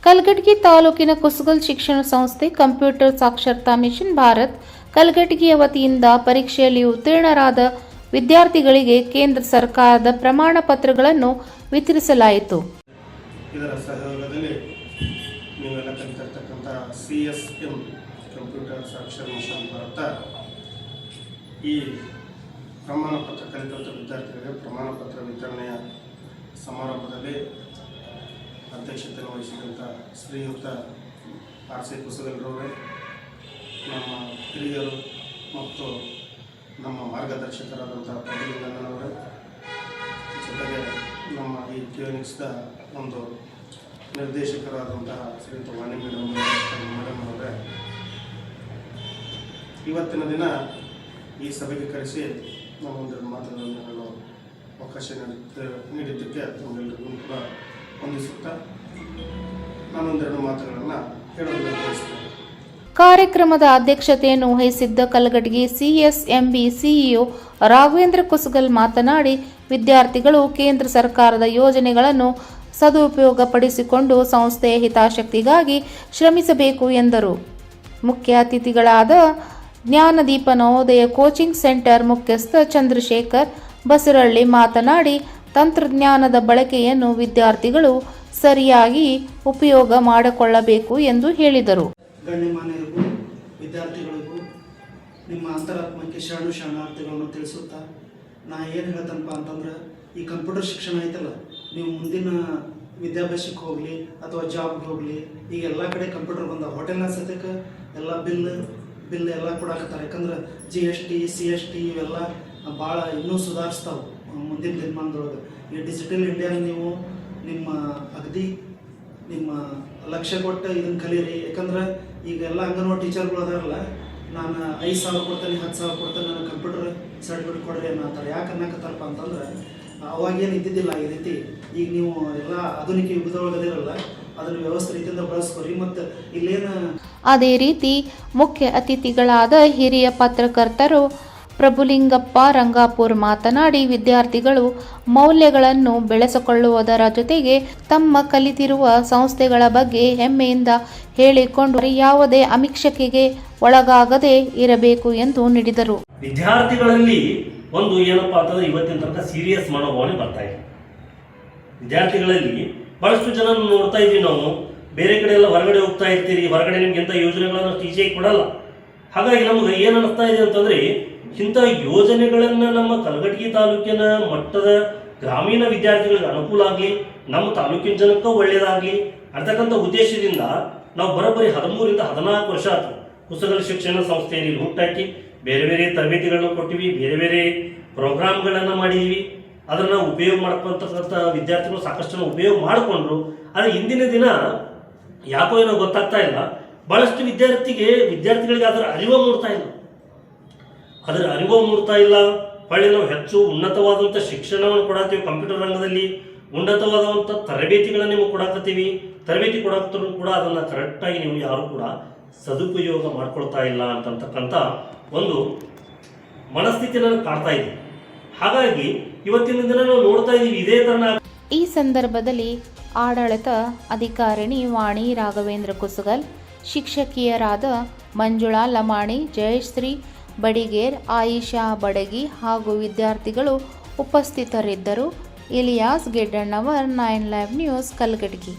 ಕಲಘಟಗಿ ತಾಲೂಕಿನ ಕುಸುಗಲ್ ಶಿಕ್ಷಣ ಸಂಸ್ಥೆ ಕಂಪ್ಯೂಟರ್ ಸಾಕ್ಷರತಾ ಮಿಷನ್ ಭಾರತ್ ಕಲಘಟಗಿಯ ವತಿಯಿಂದ ಪರೀಕ್ಷೆಯಲ್ಲಿ ಉತ್ತೀರ್ಣರಾದ ವಿದ್ಯಾರ್ಥಿಗಳಿಗೆ ಕೇಂದ್ರ ಸರ್ಕಾರದ ಪ್ರಮಾಣ ಪತ್ರಗಳನ್ನು ವಿತರಿಸಲಾಯಿತು. ಇದರ ಸಹಯೋಗದಲ್ಲಿ ನೀವೆಲ್ಲ ಕಲಿತಿರ್ತಕ್ಕಂಥ CSM ಕಂಪ್ಯೂಟರ್ ಸಾಕ್ಷರತಾ ಮಿಷನ್ ಭಾರತ ಈ ಪ್ರಮಾಣ ಪತ್ರ ಕಲಿತಂಥ ವಿದ್ಯಾರ್ಥಿಗಳಿಗೆ ಪ್ರಮಾಣ ಪತ್ರ ವಿತರಣೆಯ ಸಮಾರಂಭದಲ್ಲಿ ಅಧ್ಯಕ್ಷತೆಯನ್ನು ವಹಿಸಿದಂಥ ಶ್ರೀಯುತ RC ಕುಸುಗಲ್ರವರು, ನಮ್ಮ ಹಿರಿಯರು ಮತ್ತು ನಮ್ಮ ಮಾರ್ಗದರ್ಶಕರಾದಂಥ ಪ್ರಭುಲಿಂಗಣ್ಣನವರು, ಜೊತೆಗೆ ನಮ್ಮ ಈ ಕ್ಯೂನಿಕ್ಸ್ದ ಒಂದು ನಿರ್ದೇಶಕರಾದಂತಹ ಶ್ರೀಯುತ ವಾಣಿ ಮೇಡಮ್ ಅವರೇ, ಇವತ್ತಿನ ದಿನ ಈ ಸಭೆಗೆ ಕರೆಸಿ ನಮ್ಮೊಂದೆರಡು ಮಾತುಗಳನ್ನು ನಾನು ಅವಕಾಶ ನೀಡಿದ್ದಕ್ಕೆ ತಮ್ಮೆಲ್ಲರಿಗೂ ಕೂಡ ವಂದಿಸುತ್ತಾ ನಾನೊಂದೆರಡು ಮಾತುಗಳನ್ನು ಹೇಳಲು ಬಯಸ್ತೇನೆ. ಕಾರ್ಯಕ್ರಮದ ಅಧ್ಯಕ್ಷತೆಯನ್ನು ವಹಿಸಿದ್ದ ಕಲಘಟಗಿ CSMB CEO ರಾಘವೇಂದ್ರ ಕುಸುಗಲ್ ಮಾತನಾಡಿ, ವಿದ್ಯಾರ್ಥಿಗಳು ಕೇಂದ್ರ ಸರ್ಕಾರದ ಯೋಜನೆಗಳನ್ನು ಸದುಪಯೋಗಪಡಿಸಿಕೊಂಡು ಸಂಸ್ಥೆಯ ಹಿತಾಸಕ್ತಿಗಾಗಿ ಶ್ರಮಿಸಬೇಕು ಎಂದರು. ಮುಖ್ಯ ಅತಿಥಿಗಳಾದ ಜ್ಞಾನದೀಪ ನವೋದಯ ಕೋಚಿಂಗ್ ಸೆಂಟರ್ ಮುಖ್ಯಸ್ಥ ಚಂದ್ರಶೇಖರ್ ಬಸರಳ್ಳಿ ಮಾತನಾಡಿ, ತಂತ್ರಜ್ಞಾನದ ಬಳಕೆಯನ್ನು ವಿದ್ಯಾರ್ಥಿಗಳು ಸರಿಯಾಗಿ ಉಪಯೋಗ ಮಾಡಿಕೊಳ್ಳಬೇಕು ಎಂದು ಹೇಳಿದರು. ಗಣ್ಯಮಾನ್ಯರಿಗೂ ವಿದ್ಯಾರ್ಥಿಗಳಿಗೂ ನಿಮ್ಮ ಅಂತರಾತ್ಮಕ್ಕೆ ಶರಣಾರ್ಥಿಗಳನ್ನು ತಿಳಿಸುತ್ತಾ ನಾ ಏನು ಹೇಳ್ತನಪ್ಪ ಅಂತಂದ್ರೆ, ಈ ಕಂಪ್ಯೂಟರ್ ಶಿಕ್ಷಣ ಐತಲ್ಲ, ನೀವು ಮುಂದಿನ ವಿದ್ಯಾಭ್ಯಾಸಕ್ಕೆ ಹೋಗಲಿ ಅಥವಾ ಜಾಬ್ಗೆ ಹೋಗಲಿ, ಈಗ ಎಲ್ಲ ಕಡೆ ಕಂಪ್ಯೂಟರ್ ಬಂದ. ಹೋಟೆಲ್ನ ಸತ್ಯಕ್ಕೆ ಎಲ್ಲ ಬಿಲ್ ಎಲ್ಲ ಕೊಡಾಕತ್ತಾರೆ. ಯಾಕಂದ್ರೆ GST CST ಇವೆಲ್ಲ ಭಾಳ ಇನ್ನೂ ಸುಧಾರಿಸ್ತಾವೆ ಮುಂದಿನ ದಿನಮಾನದೊಳಗೆ. ಈ ಡಿಜಿಟಲ್ ಇಂಡಿಯಾನ ನೀವು ನಿಮ್ಮ ಲಕ್ಷ್ಯ ಕೊಟ್ಟು ಇದನ್ನು ಕಲೀರಿ. ಯಾಕಂದ್ರೆ ಈಗ ಎಲ್ಲ ಅಂಗನವಾಡಿ ಟೀಚರ್ಗಳು ಅದಾರಲ್ಲ, ನಾನು 5,000 ಕೊಡ್ತೇನೆ 10,000 ಕೊಡ್ತೇನೆ, ನನಗೆ ಕಂಪ್ಯೂಟರ್ ಸರ್ಟಿಫಿಕೇಟ್ ಕೊಡ್ರಿ ಅನ್ನತ್ತಾರೆ. ಯಾಕೆ ಅನ್ನಕತ್ತಾರಪ್ಪ ಅಂತಂದ್ರೆ, ಅವಾಗೇನು ಇದ್ದಿದ್ದಿಲ್ಲ ಈ ರೀತಿ. ಈಗ ನೀವು ಎಲ್ಲ ಆಧುನಿಕ ಯುಗದೊಳಗದಿರಲ್ಲ, ಅದನ್ನು ವ್ಯವಸ್ಥೆ ರೀತಿಯಿಂದ ಬಳಸ್ಕೊರಿ. ಮತ್ತು ಇಲ್ಲೇನು ಅದೇ ರೀತಿ ಮುಖ್ಯ ಅತಿಥಿಗಳಾದ ಹಿರಿಯ ಪತ್ರಕರ್ತರು ಪ್ರಭುಲಿಂಗಪ್ಪ ರಂಗಾಪುರ್ ಮಾತನಾಡಿ, ವಿದ್ಯಾರ್ಥಿಗಳು ಮೌಲ್ಯಗಳನ್ನು ಬೆಳೆಸಿಕೊಳ್ಳುವುದರ ಜೊತೆಗೆ ತಮ್ಮ ಕಲಿತಿರುವ ಸಂಸ್ಥೆಗಳ ಬಗ್ಗೆ ಹೆಮ್ಮೆಯಿಂದ ಹೇಳಿಕೊಂಡು ಯಾವುದೇ ಅಮಿಷಕ್ಕೆ ಒಳಗಾಗದೆ ಇರಬೇಕು ಎಂದು ನುಡಿದರು. ವಿದ್ಯಾರ್ಥಿಗಳಲ್ಲಿ ಒಂದು ಏನಪ್ಪಾ ಅಂತಂದ್ರೆ, ಇವತ್ತಿನ ತನಕ ಸೀರಿಯಸ್ ಮನೋಭಾವನೆ ಬರ್ತಾ ಇದೆ. ವಿದ್ಯಾರ್ಥಿಗಳಲ್ಲಿ ಬಹಳಷ್ಟು ಜನ ನೋಡ್ತಾ ಇದ್ದೀವಿ ನಾವು. ಬೇರೆ ಕಡೆ ಎಲ್ಲ ಹೊರಗಡೆ ಹೋಗ್ತಾ ಇರ್ತೀರಿ, ಹೊರಗಡೆ ನಿಮ್ಗೆ ಇಂಥ ಯೋಜನೆಗಳನ್ನು ಟೀಚೆಗೆ ಕೊಡಲ್ಲ. ಹಾಗಾಗಿ ನಮ್ಗೆ ಏನು ಅನ್ನಿಸ್ತಾ ಇದೆ ಅಂತಂದ್ರೆ, ಇಂಥ ಯೋಜನೆಗಳನ್ನು ನಮ್ಮ ಕಲಘಟಗಿ ತಾಲೂಕಿನ ಮಟ್ಟದ ಗ್ರಾಮೀಣ ವಿದ್ಯಾರ್ಥಿಗಳಿಗೆ ಅನುಕೂಲ ಆಗಲಿ, ನಮ್ಮ ತಾಲೂಕಿನ ಜನಕ್ಕೆ ಒಳ್ಳೆಯದಾಗಲಿ ಅಂತಕ್ಕಂಥ ಉದ್ದೇಶದಿಂದ ನಾವು ಬರೋಬ್ಬರಿ 13ರಿಂದ 14 ವರ್ಷ ಆಯ್ತು ಕುಸುಗಲ್ ಶಿಕ್ಷಣ ಸಂಸ್ಥೆಯಲ್ಲಿ ಹುಟ್ಟಾಕಿ ಬೇರೆ ಬೇರೆ ತರಬೇತಿಗಳನ್ನು ಕೊಟ್ಟಿವಿ, ಬೇರೆ ಬೇರೆ ಪ್ರೋಗ್ರಾಮ್ಗಳನ್ನು ಮಾಡಿದ್ದೀವಿ. ಅದನ್ನು ಉಪಯೋಗ ಮಾಡ್ಕೊತಕ್ಕಂಥ ವಿದ್ಯಾರ್ಥಿಗಳು ಸಾಕಷ್ಟು ಜನ ಉಪಯೋಗ ಮಾಡಿಕೊಂಡ್ರು. ಆದರೆ ಇಂದಿನ ದಿನ ಯಾಕೋ ಏನೋ ಗೊತ್ತಾಗ್ತಾ ಇಲ್ಲ, ಭಾಳಷ್ಟು ವಿದ್ಯಾರ್ಥಿಗಳಿಗೆ ಅದರ ಅರಿವು ಮೂಡ್ತಾ ಇಲ್ಲ. ಹೊಳ್ಳಿ ನಾವು ಹೆಚ್ಚು ಉನ್ನತವಾದಂಥ ಶಿಕ್ಷಣವನ್ನು ಕೊಡಾತೀವಿ, ಕಂಪ್ಯೂಟರ್ ರಂಗದಲ್ಲಿ ಉನ್ನತವಾದಂಥ ತರಬೇತಿಗಳನ್ನು ನಿಮಗೆ ಕೊಡಾಕತ್ತೀವಿ. ತರಬೇತಿ ಕೊಡಾಕ್ತರೂ ಕೂಡ ಅದನ್ನು ಕರೆಕ್ಟಾಗಿ ನೀವು ಯಾರು ಕೂಡ ಸದುಪಯೋಗ ಮಾಡ್ಕೊಳ್ತಾ ಇಲ್ಲ ಅಂತಕ್ಕಂಥ ಒಂದು ಮನಸ್ಥಿತಿಯನ್ನು ಕಾಡ್ತಾ ಇದೆ. ಹಾಗಾಗಿ ಇವತ್ತಿನ ದಿನ ನಾವು ನೋಡ್ತಾ ಇದ್ದೀವಿ ಇದೇ ಥರ. ಈ ಸಂದರ್ಭದಲ್ಲಿ ಆಡಳಿತ ಅಧಿಕಾರಿಣಿ ವಾಣಿ ರಾಘವೇಂದ್ರ ಕುಸುಗಲ್, ಶಿಕ್ಷಕಿಯರಾದ ಮಂಜುಳಾ ಲಮಾಣಿ, ಜಯಶ್ರೀ ಬಡಿಗೇರ್, ಆಯಿಷಾ ಬಡಗಿ ಹಾಗೂ ವಿದ್ಯಾರ್ಥಿಗಳು ಉಪಸ್ಥಿತರಿದ್ದರು. Iliyas Geddannavar, 9 live news, Kalghatgi.